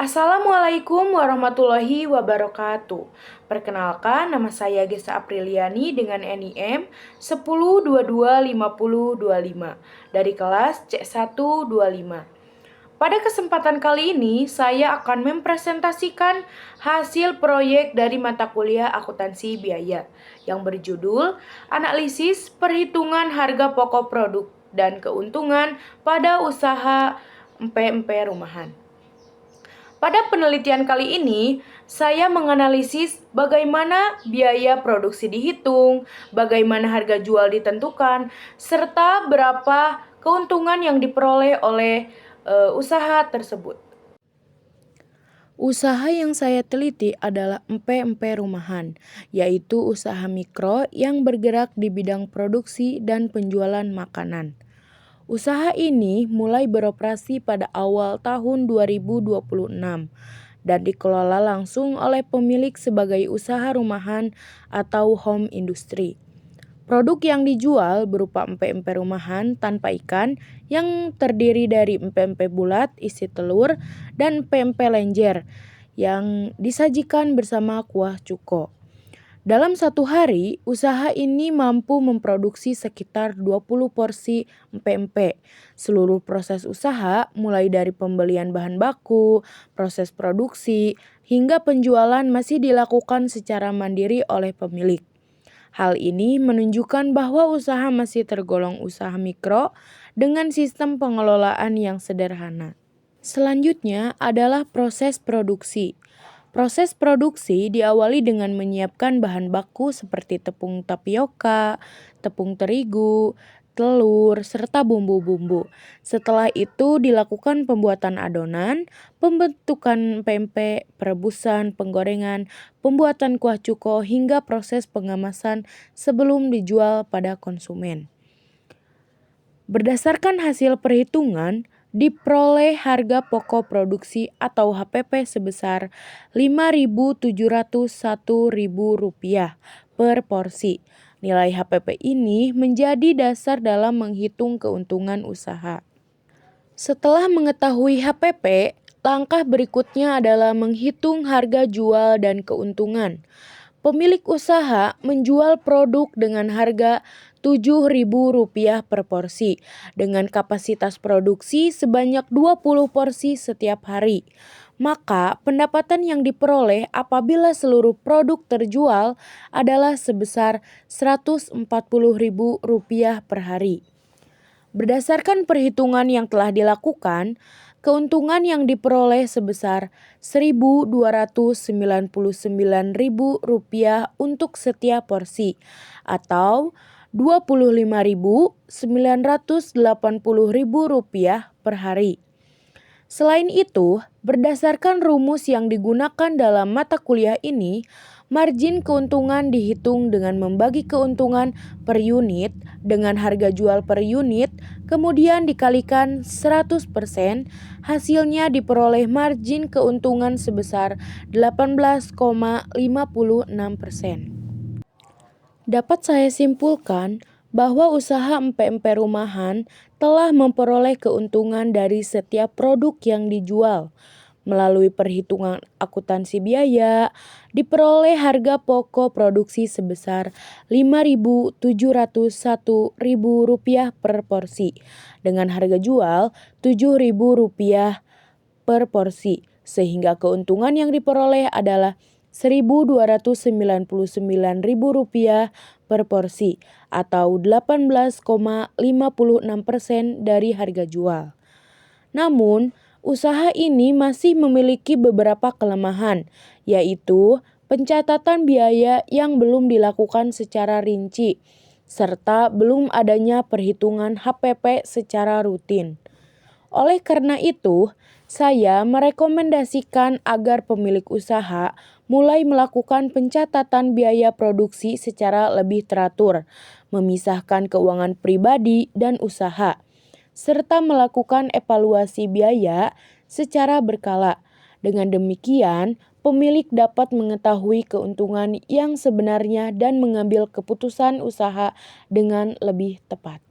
Assalamualaikum warahmatullahi wabarakatuh. Perkenalkan, nama saya Gesa Apriliani dengan NIM 10225025 dari kelas C125. Pada kesempatan kali ini, saya akan mempresentasikan hasil proyek dari mata kuliah akuntansi biaya yang berjudul Analisis Perhitungan Harga Pokok Produk dan Keuntungan pada Usaha Empe-empe Rumahan. Pada penelitian kali ini, saya menganalisis bagaimana biaya produksi dihitung, bagaimana harga jual ditentukan, serta berapa keuntungan yang diperoleh oleh usaha tersebut. Usaha yang saya teliti adalah empe-empe rumahan, yaitu usaha mikro yang bergerak di bidang produksi dan penjualan makanan. Usaha ini mulai beroperasi pada awal tahun 2026 dan dikelola langsung oleh pemilik sebagai usaha rumahan atau home industry. Produk yang dijual berupa empe-empe rumahan tanpa ikan yang terdiri dari empe-empe bulat isi telur dan empe-empe lenjer yang disajikan bersama kuah cuko. Dalam satu hari, usaha ini mampu memproduksi sekitar 20 porsi empe-empe. Seluruh proses usaha, mulai dari pembelian bahan baku, proses produksi, hingga penjualan masih dilakukan secara mandiri oleh pemilik. Hal ini menunjukkan bahwa usaha masih tergolong usaha mikro dengan sistem pengelolaan yang sederhana. Selanjutnya adalah proses produksi. Proses produksi diawali dengan menyiapkan bahan baku seperti tepung tapioka, tepung terigu, telur, serta bumbu-bumbu. Setelah itu dilakukan pembuatan adonan, pembentukan pempek, perebusan, penggorengan, pembuatan kuah cuko, hingga proses pengemasan sebelum dijual pada konsumen. Berdasarkan hasil perhitungan, diperoleh harga pokok produksi atau HPP sebesar Rp5.701.000 per porsi. Nilai HPP ini menjadi dasar dalam menghitung keuntungan usaha. Setelah mengetahui HPP, langkah berikutnya adalah menghitung harga jual dan keuntungan. Pemilik usaha menjual produk dengan harga Rp7.000 per porsi dengan kapasitas produksi sebanyak 20 porsi setiap hari. Maka pendapatan yang diperoleh apabila seluruh produk terjual adalah sebesar Rp140.000 per hari. Berdasarkan perhitungan yang telah dilakukan, keuntungan yang diperoleh sebesar Rp1.299.000 untuk setiap porsi atau Rp25.980.000 per hari. Selain itu, berdasarkan rumus yang digunakan dalam mata kuliah ini, margin keuntungan dihitung dengan membagi keuntungan per unit dengan harga jual per unit, kemudian dikalikan 100%, hasilnya diperoleh margin keuntungan sebesar 18,56%. Dapat saya simpulkan bahwa usaha empe-empe rumahan telah memperoleh keuntungan dari setiap produk yang dijual. Melalui perhitungan akuntansi biaya, diperoleh harga pokok produksi sebesar Rp5.701.000 per porsi, dengan harga jual Rp7.000 per porsi, sehingga keuntungan yang diperoleh adalah Rp1.299.000 per porsi atau 18,56% dari harga jual. Namun, usaha ini masih memiliki beberapa kelemahan, yaitu pencatatan biaya yang belum dilakukan secara rinci, serta belum adanya perhitungan HPP secara rutin. Oleh karena itu, saya merekomendasikan agar pemilik usaha mulai melakukan pencatatan biaya produksi secara lebih teratur, memisahkan keuangan pribadi dan usaha, serta melakukan evaluasi biaya secara berkala. Dengan demikian, pemilik dapat mengetahui keuntungan yang sebenarnya dan mengambil keputusan usaha dengan lebih tepat.